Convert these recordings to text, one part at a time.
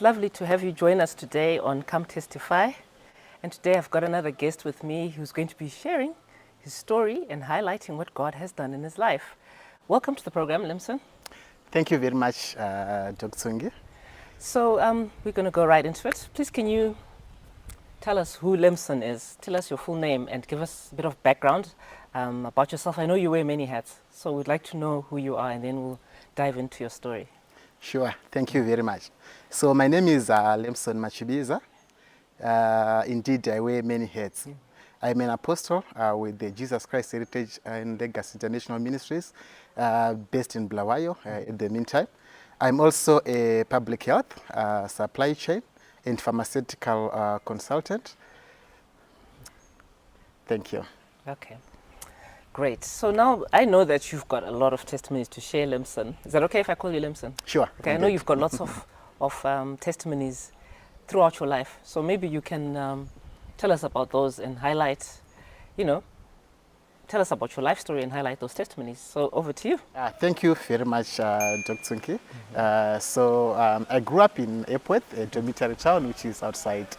It's lovely to have you join us today on Come Testify. And today I've got another guest with me who's going to be sharing his story and highlighting what God has done in his life. Welcome to the program, Lemson. Thank you very much, Dr. Tsungi. So we're going to go right into it. Please, can you tell us who Lemson is? Tell us your full name and give us a bit of background about yourself. I know you wear many hats, so we'd like to know who you are, and then we'll dive into your story. Sure, thank you very much. So my name is Lemson Machibiza. Indeed, I wear many hats. I'm an apostle with the Jesus Christ Heritage and Legacy International Ministries based in Bulawayo in the meantime. I'm also a public health, supply chain and pharmaceutical consultant. Thank you. Okay, great. So now I know that you've got a lot of testimonies to share, Lemson. Is that okay if I call you Lemson? Sure. Okay, I know you've got lots of testimonies throughout your life. So maybe you can tell us about those and highlight, tell us about your life story and highlight those testimonies. So over to you. Thank you very much, Dr. Tsunki. I grew up in Epworth, a dormitory town which is outside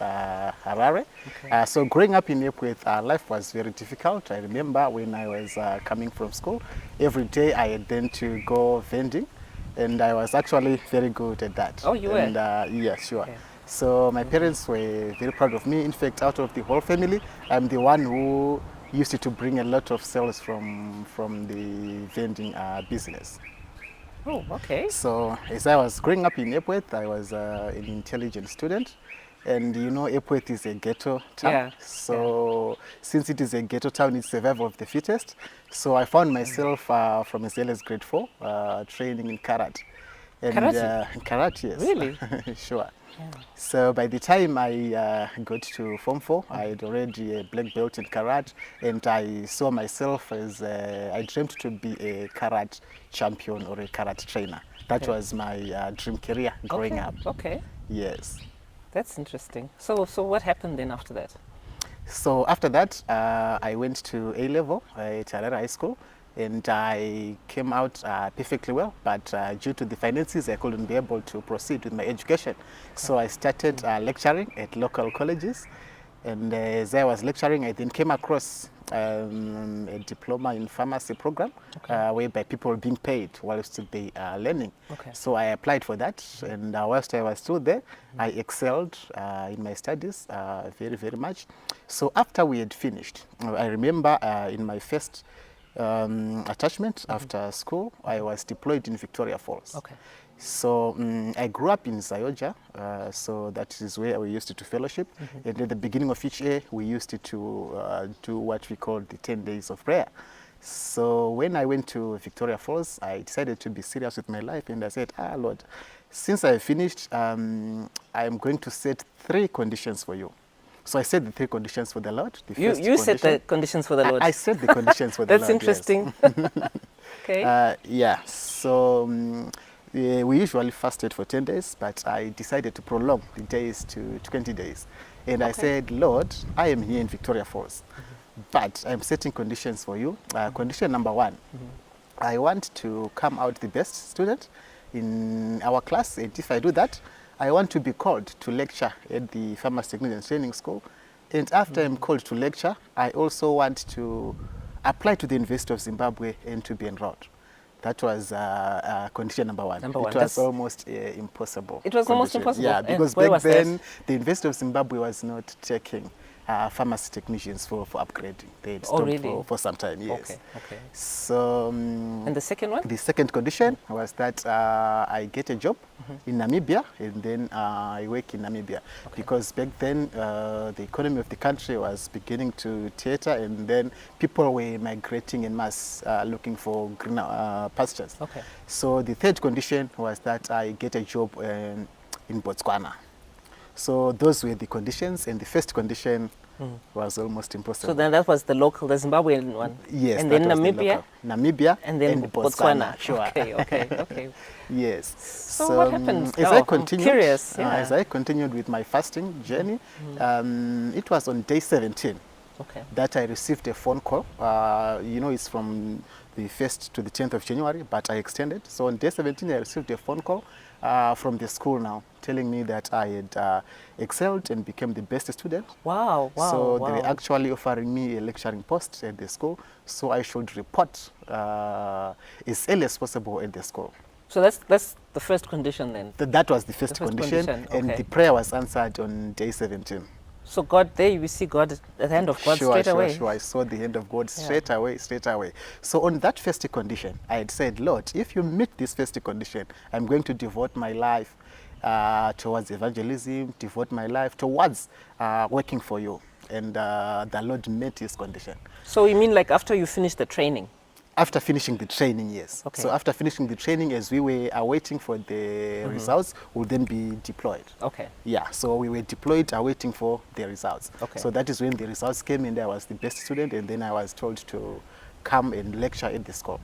Harare. Okay. So growing up in Epworth, life was very difficult. I remember when I was coming from school, every day I had then to go vending, and I was actually very good at that. Oh, you were? And, yeah, sure. Okay. So my parents were very proud of me. In fact, out of the whole family, I'm the one who used to bring a lot of sales from the vending business. Oh, okay. So as I was growing up in Epworth, I was an intelligent student. And Epworth is a ghetto town. Yeah. So since it is a ghetto town, it's survival of the fittest. So I found myself from as early as grade 4 training in karate. And, Karate? Karate, yes. Really? Sure. Yeah. So by the time I got to Form 4, I had already a black belt in karate, and I saw myself as I dreamed to be a karate champion or a karate trainer. That was my dream career growing up. Okay. Yes. That's interesting. So what happened then after that? So after that, I went to A-level at Harare High School, and I came out perfectly well, but due to the finances, I couldn't be able to proceed with my education. So I started lecturing at local colleges, and as I was lecturing, I then came across a diploma in pharmacy program, whereby people were being paid whilst they are learning. Okay. So I applied for that, and whilst I was still there, I excelled in my studies very, very much. So after we had finished, I remember in my first attachment after school, I was deployed in Victoria Falls. Okay. So I grew up in Zayoja, so that is where we used to fellowship. And at the beginning of each year, we used to do what we call the 10 days of prayer. So when I went to Victoria Falls, I decided to be serious with my life, and I said, Lord, since I finished, I'm going to set 3 conditions for you. So I set the 3 conditions for the Lord. You set the conditions for the Lord? I set the conditions for the Lord. That's interesting. Yes. Okay. Yeah, so we usually fasted for 10 days, but I decided to prolong the days to 20 days. And I said, Lord, I am here in Victoria Falls, but I'm setting conditions for you. Condition number 1, I want to come out the best student in our class, and if I do that, I want to be called to lecture at the Pharmacy Technician Training School. And after I'm called to lecture, I also want to apply to the University of Zimbabwe and to be enrolled. That was condition number 1. It was almost impossible. It was almost impossible? Yeah, because back then, the University of Zimbabwe was not taking pharmacy technicians for upgrading. They had stopped for some time, yes. Okay. So, and the second one? The second condition was that I get a job in Namibia, and then I work in Namibia. Because back then, the economy of the country was beginning to teeter, and then people were migrating en masse looking for greener pastures. Okay. So the third condition was that I get a job in Botswana. So those were the conditions, and the first condition was almost impossible. So then that was the Zimbabwean one? Yes. And then Namibia? Namibia and then Botswana. Sure. Okay. Yes. So what happened? As I continued, I'm curious. As I continued with my fasting journey, it was on day 17 that I received a phone call. It's from the 1st to the 10th of January, but I extended. So on day 17, I received a phone call from the school now, telling me that I had excelled and became the best student. Wow, wow, So wow. they were actually offering me a lecturing post at the school, so I should report as early as possible at the school. So that's the first condition then. That was the first condition, and okay. the prayer was answered on day 17. So God, there we see God, at the hand of God straight away. Sure, I saw the hand of God straight away. So on that first condition, I had said, Lord, if you meet this first condition, I'm going to devote my life towards evangelism, devote my life towards working for you. And the Lord met his condition. So you mean like after you finish the training? After finishing the training, yes. Okay. So after finishing the training, as we were awaiting for the results, we'll then be deployed. Okay. Yeah, so we were deployed awaiting for the results. Okay. So that is when the results came in. I was the best student, and then I was told to come and lecture at the school.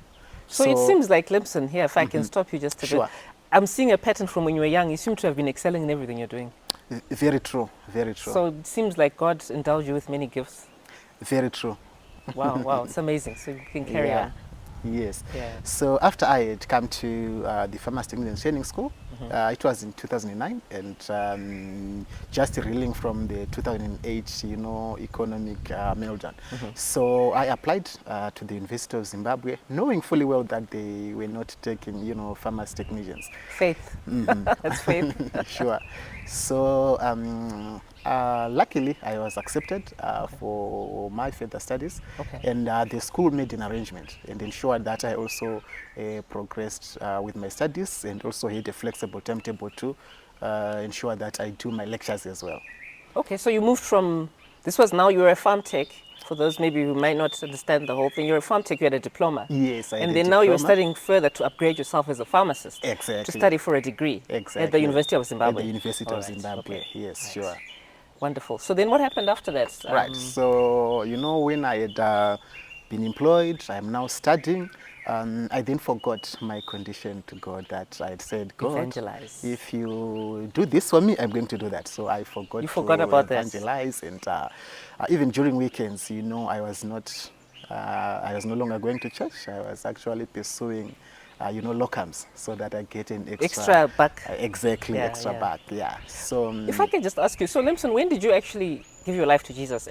So it seems like, Lemson, here, if I can stop you just a bit. I'm seeing a pattern from when you were young. You seem to have been excelling in everything you're doing. Very true, very true. So it seems like God endowed you with many gifts. Very true. Wow, wow, it's amazing. So you can carry on. Yes. Yeah. So after I had come to the Farmers Technical and Training School, it was in 2009, and just reeling from the 2008, economic meltdown. So I applied to the University of Zimbabwe, knowing fully well that they were not taking, farmers technicians. Faith. That's faith. Sure. So luckily, I was accepted for my further studies, and the school made an arrangement and ensured that I also progressed with my studies, and also had a flexible timetable to ensure that I do my lectures as well. Okay, so you moved from, this was now you were a farm tech. For those maybe who might not understand the whole thing, you're a farm tech, you had a diploma. Yes, I had and a then diploma. Now you're studying further to upgrade yourself as a pharmacist. Exactly. To study for a degree. Exactly. At the University of Zimbabwe. At the University of Zimbabwe, yes, sure. Wonderful. So then what happened after that? Right, so when I had been employed, I'm now studying. I then forgot my condition to God, that I had said, God, evangelize. If you do this for me, I'm going to do that. So I forgot to about evangelize. And even during weekends, I was no longer going to church. I was actually pursuing locums, so that I get an extra buck. Exactly, extra buck, yeah. So if I can just ask you, so Lemson, when did you actually give your life to Jesus?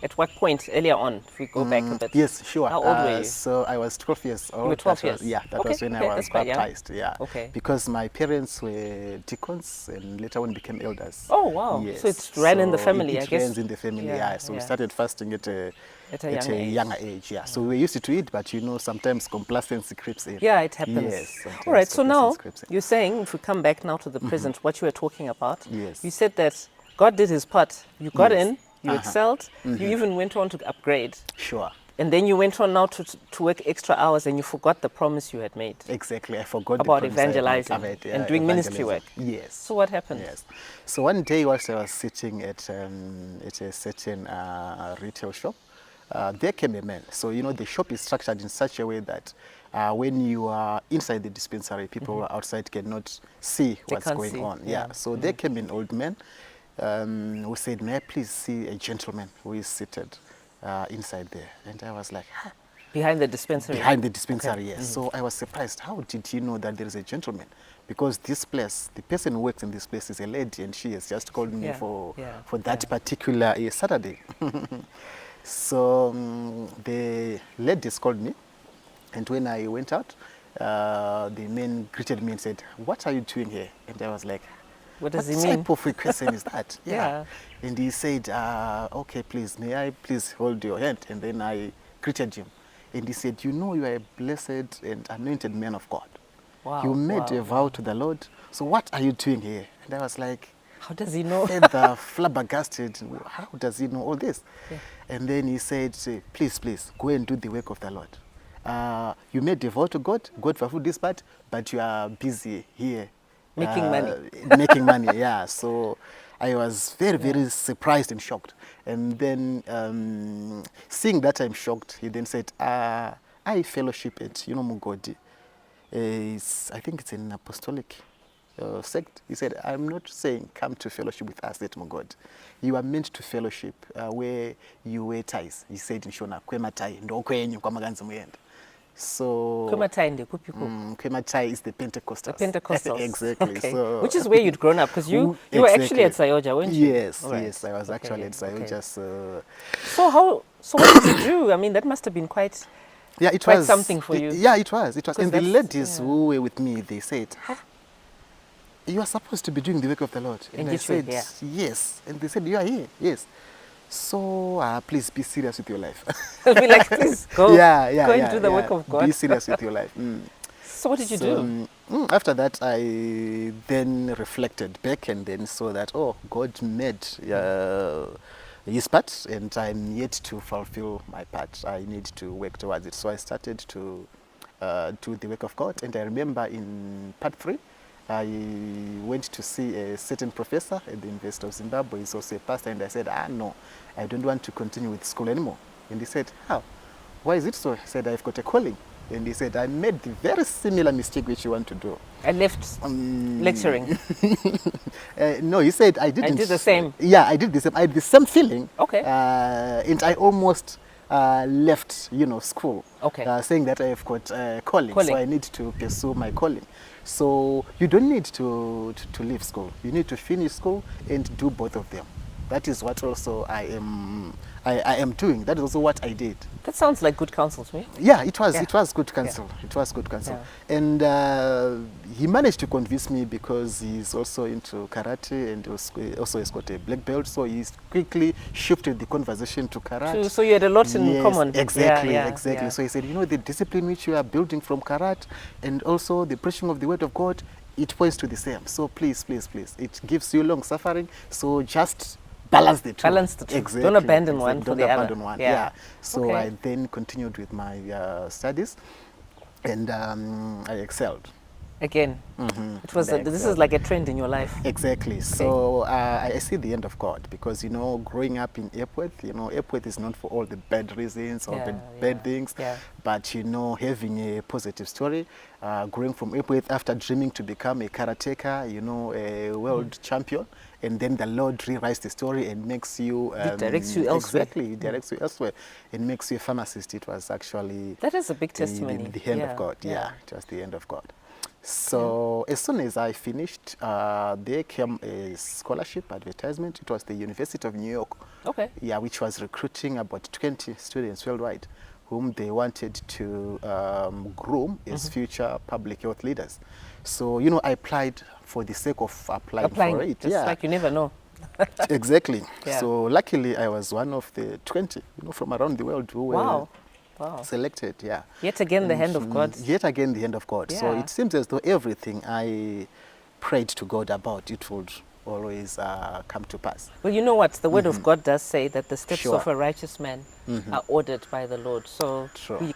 At what point earlier on, if we go back a bit? Yes, sure. How old were you? So I was 12 years old. You were 12 years? That was when I was baptized, Okay. Because my parents were deacons and later on became elders. Oh, wow. Yes. So it's ran in the family, I guess. It runs in the family, So we started fasting at a younger age, So we were used to it, but sometimes complacency creeps in. Yeah, it happens. Yes. All right, so now you're saying, if we come back now to the present, what you were talking about, you said that God did his part. You got in, you excelled, you even went on to upgrade. Sure. And then you went on now to work extra hours, and you forgot the promise you had made. Exactly, I forgot about the promise evangelizing and doing ministry work. Yes. So what happened? Yes. So one day, whilst I was sitting at a certain retail shop, there came a man. So the shop is structured in such a way that when you are inside the dispensary, people outside cannot see what's going on. Yeah. So there came an old man who said, "May I please see a gentleman who is seated inside there?" And I was like, huh? Behind the dispensary? Behind the dispensary, yes. So I was surprised. How did he know that there is a gentleman? Because this place, the person who works in this place is a lady, and she has just called me for that particular Saturday. So the ladies called me, and when I went out, the man greeted me and said, "What are you doing here?" And I was like, what does he mean? What type of question is that? And he said, "Okay, please, may I please hold your hand?" And then I greeted him. And he said, "You are a blessed and anointed man of God. Wow, you made a vow to the Lord. So what are you doing here?" And I was like, how does he know? Flabbergasted. How does he know all this? And then he said, "Please, go and do the work of the Lord. You made a vow to God. God fulfilled this part, but you are busy here. Making money." Making money, yeah. So I was very, very surprised and shocked. And then seeing that I'm shocked, he then said, "I fellowship at Mugodi. I think it's an apostolic sect." He said, "I'm not saying come to fellowship with us at Mugodi. You are meant to fellowship where you wear ties." He said in Shona, "Kwema tai, ndo kwenyu kwa maganzi muyenda." So Kumatai and the Kupiku. Kematai is the Pentecostals. The Pentecostals. Exactly. Okay. So Which is where you'd grown up, because you were actually at Sayoja, weren't you? Yes, All right. yes, I was actually at Sayoja. So what did you do? I mean, that must have been quite was something for you. Yeah, it was. It was. And the ladies yeah. who were with me, they said, "You are supposed to be doing the work of the Lord." And I said, "Yes." And they said, "You are here." Yes. So please be serious with your life. Be like, please go. Go and do the work of God. Be serious with your life. So what did you do? After that, I then reflected back and then saw that, oh, God made his part, and I'm yet to fulfill my part. I need to work towards it. So I started to do the work of God. And I remember in part 3, I went to see a certain professor at the University of Zimbabwe. He's also a pastor. And I said, no, I don't want to continue with school anymore. And he said, how? Why is it so? I said, I've got a calling. And he said, I made the very similar mistake which you want to do. I left lecturing. No, he said, I didn't. I did the same. Yeah, I did the same. I had the same feeling. Okay. And I almost left, school. Okay. Saying that I've got a calling, so I need to pursue my calling. So you don't need to leave school. You need to finish school and do both of them. That is what also I am doing. That is also what I did. That sounds like good counsel to me. Yeah, it was. Yeah. It was good counsel. Yeah. It was good counsel. Yeah. And he managed to convince me because he's also into karate and also has got a black belt. So he quickly shifted the conversation to karate. So you had a lot in common. Exactly, exactly. So he said, the discipline which you are building from karate and also the preaching of the word of God, it points to the same. So please, please, please, it gives you long suffering. So just balance the two. Balance the two. Exactly. Don't abandon one for Don't the other. abandon one. Yeah. So I then continued with my studies, and I excelled. Again, it was. This is like a trend in your life. Exactly. Okay. So I see the end of God because growing up in Epworth, Epworth is known for all the bad reasons or bad things. Yeah. But having a positive story, growing from Epworth after dreaming to become a karateka, a world champion. And then the Lord rewrites the story and makes you... it directs you elsewhere. Exactly, it directs you elsewhere. And makes you a pharmacist. It was actually... That is a big testimony. The hand of God, it was the hand of God. So as soon as I finished, there came a scholarship advertisement. It was the University of New York. Okay. Yeah, which was recruiting about 20 students worldwide whom they wanted to groom as future public health leaders. So, I applied for the sake of applying for it. Just like you never know. Exactly. Yeah. So luckily I was one of the 20, from around the world who were selected. Yeah. Yet again the hand of God. Yet again the hand of God. Yeah. So it seems as though everything I prayed to God about, it would always come to pass. Well, you know what? The word of God does say that the steps of a righteous man are ordered by the Lord. So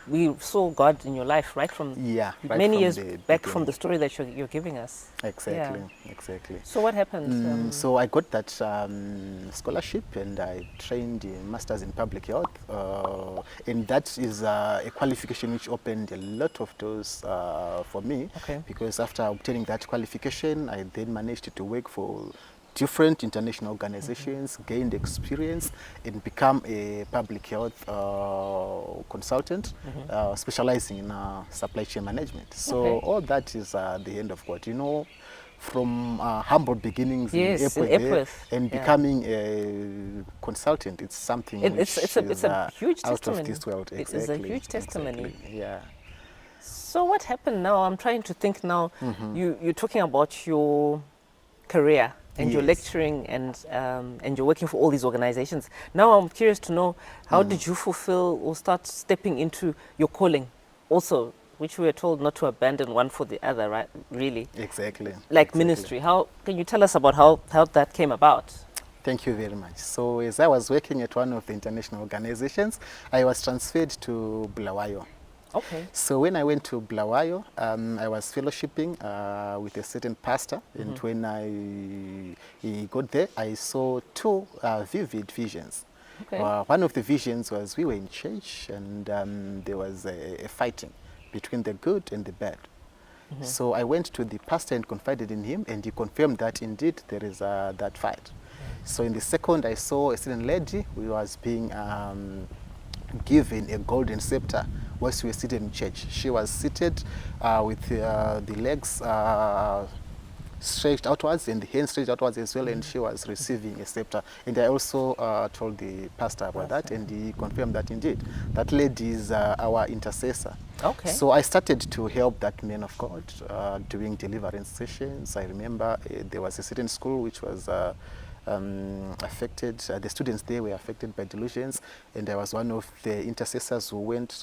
we saw God in your life right from many years back from the story that you're giving us. Exactly, exactly. So what happened? So I got that scholarship and I trained in Masters in Public Health. And that is a qualification which opened a lot of doors for me. Okay. Because after obtaining that qualification, I then managed to work for different international organizations, gained experience, and become a public health consultant, specializing in supply chain management. So all that is the hand of God. From humble beginnings in Epworth and becoming a consultant, it's something it's a huge out testimony. Of this world. Exactly. It is a huge testimony. Exactly. Yeah. So what happened now? I'm trying to think now. You're talking about your career and you're lecturing and you're working for all these organizations. Now I'm curious to know, how did you fulfill or start stepping into your calling also, which we were told not to abandon one for the other, right? Really? Exactly. Like ministry. How can you tell us about how that came about? Thank you very much. So as I was working at one of the international organizations, I was transferred to Bulawayo. Okay. So when I went to Bulawayo, I was fellowshipping with a certain pastor, and when I got there, I saw two vivid visions. Okay. One of the visions was we were in church, and there was a fighting between the good and the bad. So I went to the pastor and confided in him, and he confirmed that indeed there is that fight. So in the second, I saw a certain lady who was being given a golden scepter whilst we were seated in church. She was seated with the legs stretched outwards and the hands stretched outwards as well, and she was receiving a scepter. And I also told the pastor about that, and he confirmed that indeed that lady is our intercessor. Okay. So I started to help that man of God doing deliverance sessions. I remember there was a certain school which was affected, the students there were affected by delusions, and I was one of the intercessors who went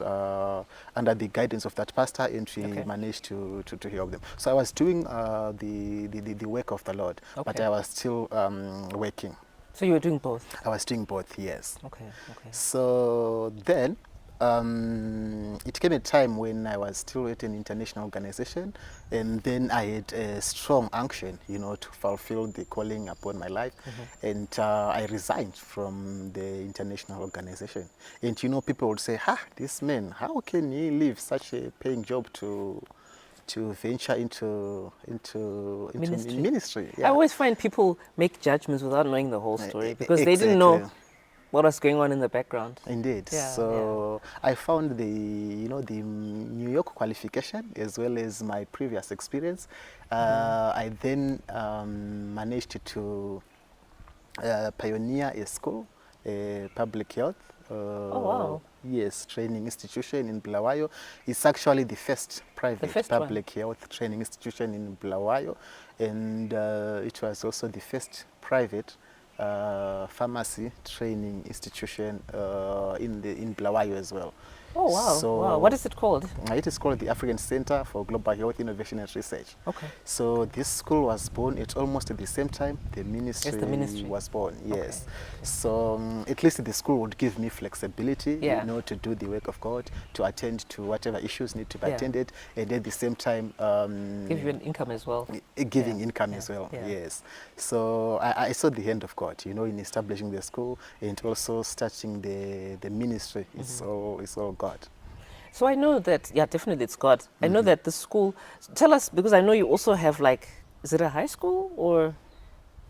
under the guidance of that pastor, and we managed to help them. So I was doing the work of the Lord, but I was still working. So you were doing both? I was doing both, yes. Okay, okay. So then it came a time when I was still at an international organization, and then I had a strong unction, you know, to fulfill the calling upon my life. And I resigned from the international organization. And you know, people would say, this man, how can he leave such a paying job to venture into ministry? I always find people make judgments without knowing the whole story, because they didn't know what was going on in the background. Indeed. So I found the New York qualification as well as my previous experience. I then managed to pioneer a school, public health. Oh wow! Yes, training institution in Bulawayo. It's actually the first private public health training institution in Bulawayo, and it was also the first private pharmacy training institution in Bulawayo as well. Oh wow! So wow. What is it called? It is called the African Center for Global Health Innovation and Research. Okay. So this school was born at almost the same time the ministry was born. Yes. Okay. So at least the school would give me flexibility, you know, to do the work of God, to attend to whatever issues need to be attended, and at the same time give you an income as well. Giving income as well. Yes. So I saw the hand of God, you know, in establishing the school and also starting the ministry. It's all God. So I know that, definitely it's God. I know that the school, tell us, because I know you also have, like, is it a high school or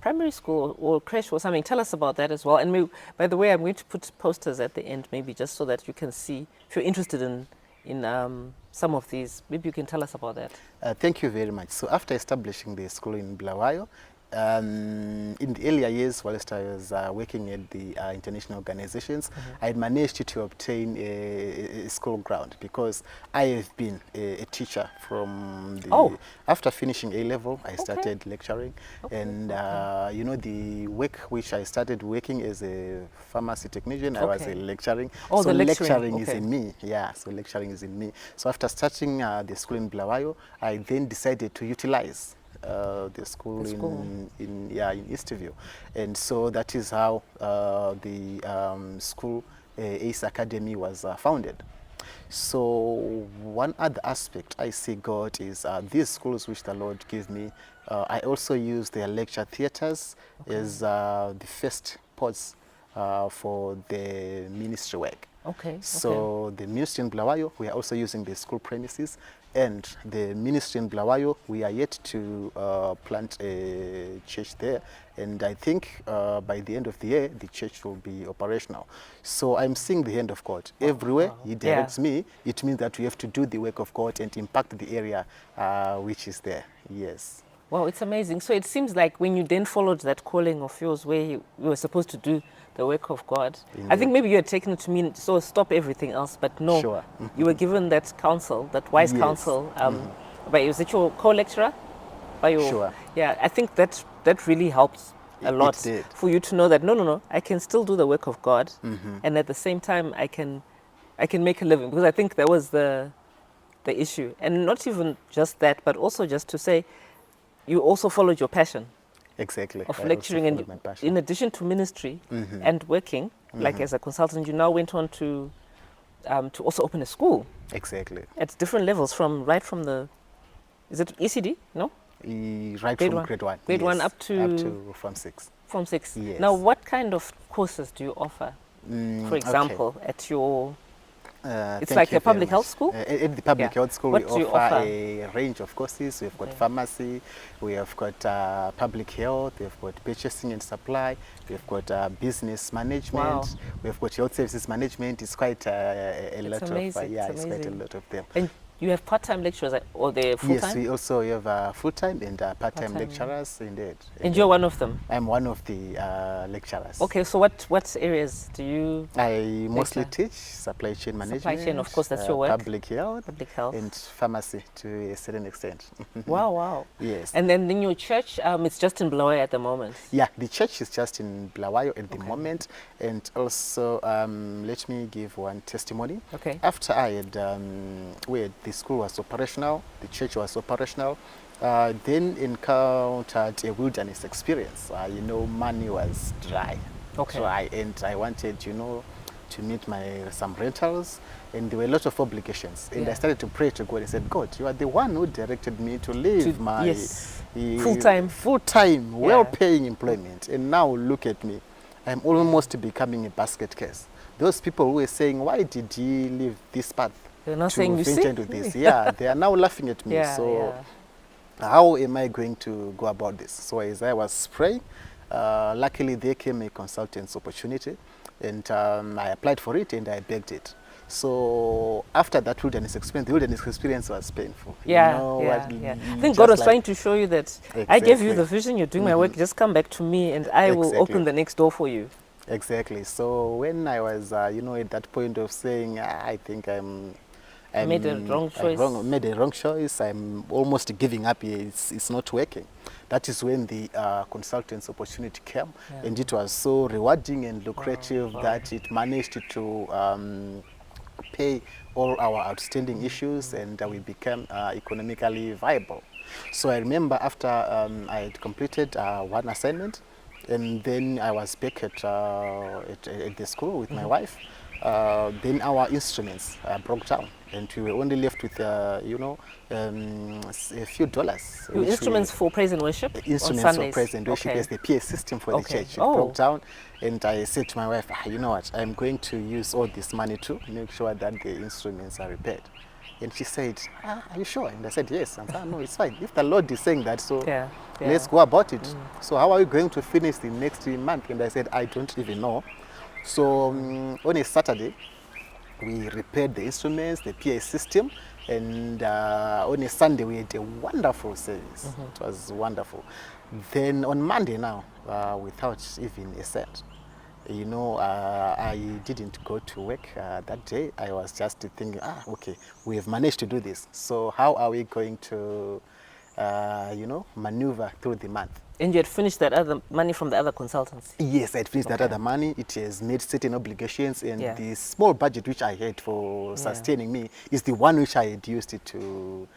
primary school or creche or something? Tell us about that as well. And maybe, by the way, I'm going to put posters at the end, maybe just so that you can see, if you're interested in some of these, maybe you can tell us about that. Thank you very much. So after establishing the school in Bulawayo, in the earlier years, whilst I was working at the international organizations, I had managed to obtain a school ground, because I have been a teacher from the... After finishing A-level, I started lecturing, and you know, the work which I started working as a pharmacy technician, I was lecturing. Oh, so the lecturing is in me. Yeah, so lecturing is in me. So after starting the school in Bulawayo, I then decided to utilize the school in Eastview, and so that is how the school ACE Academy was founded. So one other aspect I see God is these schools which the Lord gave me, I also use their lecture theatres as the first pods for the ministry work. So the ministry in Bulawayo, we are also using the school premises, and the ministry in Bulawayo, we are yet to plant a church there, and I think by the end of the year, the church will be operational. So I'm seeing the hand of God. Everywhere He directs me, it means that we have to do the work of God and impact the area which is there. Yes. Wow, it's amazing. So it seems like when you then followed that calling of yours, where you were supposed to do the work of God, I think maybe you had taken it to mean, so stop everything else, but no, you were given that counsel, that wise counsel. But was it your co-lecturer? By your, yeah, I think that really helps a lot for you to know that no, I can still do the work of God, and at the same time I can make a living, because I think that was the issue, and not even just that, but also just to say, you also followed your passion. Exactly. Of lecturing, and in addition to ministry and working, like as a consultant, you now went on to also open a school. Exactly. At different levels, right from the, is it ECD? No? Right from grade 1. Grade 1 up to Form 6. Form 6. Yes. Now, what kind of courses do you offer, for example, at your It's Thank like you a very public much. health school? At the public Yeah. health school, What we do you offer offer? a range of courses. We've got Okay. pharmacy, we have got public health, we've got purchasing and supply, we've got business management, Wow. we've got health services management. It's quite a It's lot amazing. of, yeah, It's it's quite a amazing. lot of them. And you have part-time lecturers or they're Yes, full-time? we also have full-time and part-time Part-time. lecturers, indeed. And you're one of them? I'm one of the lecturers. Okay, so what areas do you I mostly lecture? teach supply chain management, Supply chain, of course, that's your work. public health, Public health. and pharmacy to a certain extent. Wow, wow. Yes. And then in your church, it's just in Blawe at the moment? Yeah, the church is just in Blawayo at the Okay. moment. And also, let me give one testimony. Okay. After I had, where the school was operational, the church was operational, then encountered a wilderness experience. Money was dry. Okay. Dry, and I wanted, to meet some rentals, and there were a lot of obligations. And Yeah. I started to pray to God and said, God, you are the one who directed me to leave my yes. Full-time. full-time, well-paying employment. And now look at me. I'm almost becoming a basket case. Those people who were saying, why did he leave this path? They're not to saying, you see? venture into this? Yeah, they are now laughing at me. Yeah, So yeah. how am I going to go about this? So as I was praying, luckily there came a consultant's opportunity, and I applied for it and I begged it. So after that wilderness experience, the wilderness experience was painful. Yeah, I think God was trying to show you that I gave you the vision, you're doing my work, just come back to me and I will open the next door for you. Exactly. So when I was, at that point of saying, I think I made a wrong choice. Made a wrong choice. I'm almost giving up here. It's not working. That is when the consultant's opportunity came, and it was so rewarding and lucrative that it managed to pay all our outstanding issues, and we became economically viable. So I remember after I had completed one assignment, and then I was back at the school with my wife. Then our instruments broke down, and we were only left with, a few dollars. Your instruments for praise and worship? Instruments on for Sundays? praise and worship, Okay. yes, the PA system for the church. It Oh. broke down, and I said to my wife, you know what, I'm going to use all this money to make sure that the instruments are repaired. And she said, are you sure? And I said, yes. And I said, no, it's fine. If the Lord is saying that, so let's go about it. So how are we going to finish the next month? And I said, I don't even know. So on a Saturday, we repaired the instruments, the PA system, and on a Sunday we had a wonderful service. It was wonderful. Then on Monday now, without even a cent, I didn't go to work that day. I was just thinking, okay, we have managed to do this. So how are we going to, maneuver through the month? And you had finished that other money from the other consultants? Yes, I had finished that other money. It has made certain obligations, and the small budget which I had for sustaining me is the one which I had used it to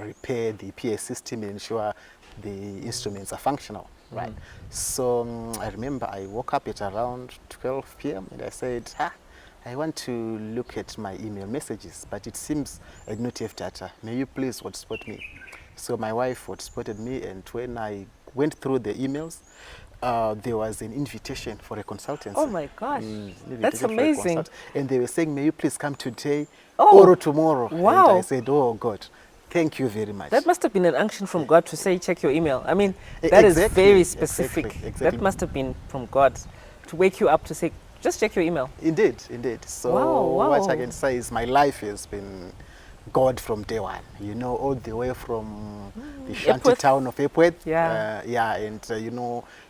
repair the PA system and ensure the instruments are functional. Right. So I remember I woke up at around 12 p.m. and I said, I want to look at my email messages, but it seems I do not have data. May you please hotspot me? So my wife hotspotted me, and when I went through the emails, there was an invitation for a consultancy. Oh my gosh, that's amazing. And they were saying, may you please come today or tomorrow? Wow. And I said, oh God, thank you very much. That must have been an unction from God to say, check your email. I mean, that is very specific. Exactly. That must have been from God to wake you up to say, just check your email. Indeed, indeed. So what I can say is my life has been God from day one, all the way from the shanty town of Epworth. And,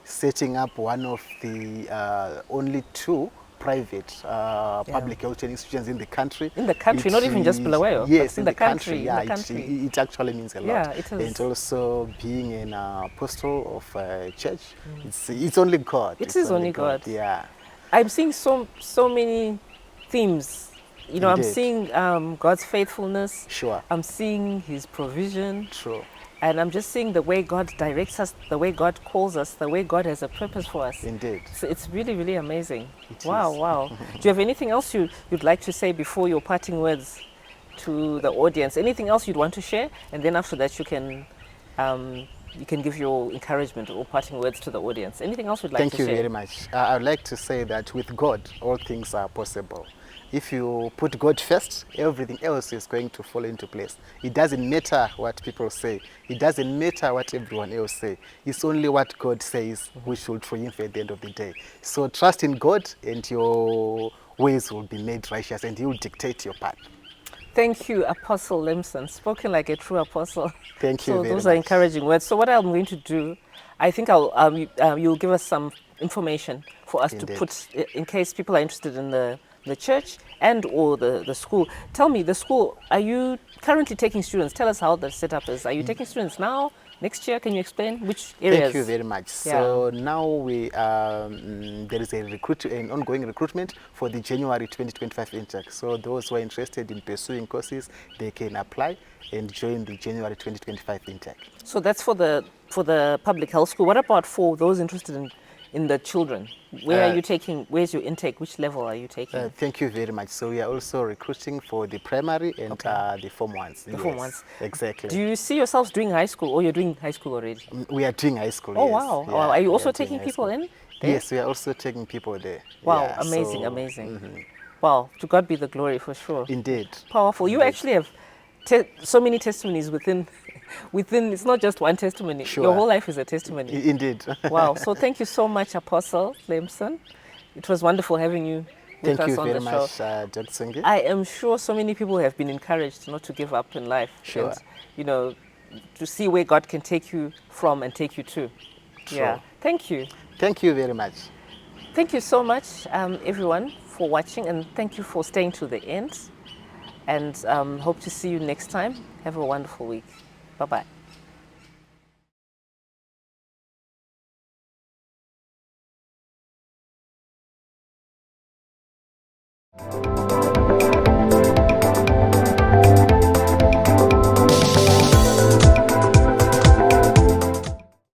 setting up one of the only two private public health institutions in the country. In the country, not even just Bulawayo. Yes, in the country. Yeah, in the country. It actually means a lot. Yeah, it is. And also being an apostle of a church, it's only God. It is only God. Yeah. I'm seeing so many themes. I'm seeing God's faithfulness. Sure. I'm seeing His provision. True. And I'm just seeing the way God directs us, the way God calls us, the way God has a purpose for us. Indeed. So it's really, really amazing. It wow, is. Wow. Do you have anything else you'd like to say before your parting words to the audience? Anything else you'd want to share? And then after that you can you can give your encouragement or parting words to the audience. Anything else you'd like Thank to you share? very much. I would like to say that with God, all things are possible. If you put God first, everything else is going to fall into place. It doesn't matter what people say. It doesn't matter what everyone else say. It's only what God says which will triumph at the end of the day. So trust in God and your ways will be made righteous and He will dictate your path. Thank you, Apostle Lemson, spoken like a true apostle. Thank you So very those are much. encouraging words. So what I'm going to do, I think you'll give us some information for us to Indeed. put in case people are interested in the church and or the school. Tell me, the school, are you currently taking students? Tell us how the setup is. Are you taking students now, next year? Can you explain which areas? Thank you very much. Yeah. So now there is an ongoing recruitment for the January 2025 intake. So those who are interested in pursuing courses, they can apply and join the January 2025 intake. So that's for the public health school. What about for those interested in the children? Where are you taking? Where's your intake? Which level are you taking? Thank you very much. So we are also recruiting for the primary and the Form 1s. The Form 1s. Exactly. Do you see yourselves doing high school, or you're doing high school already? We are doing high school, Oh yes. wow! Yeah, Wow. Are you we also doing taking high people school. in there? Yes, we are also taking people there. Wow! Yeah, Amazing, so, amazing. Wow! To God be the glory for sure. Indeed. Powerful. You Indeed. actually have so many testimonies within. It's not just one testimony. Sure. Your whole life is a testimony. Indeed. Wow. So thank you so much, Apostle Lemson. It was wonderful having you with Thank us you on very the show. much, Dr. Sungi. I am sure so many people have been encouraged not to give up in life. Sure. And, to see where God can take you from and take you to. Yeah. Sure. Thank you. Thank you very much. Thank you so much, everyone, for watching, and thank you for staying to the end. And hope to see you next time. Have a wonderful week. Bye-bye.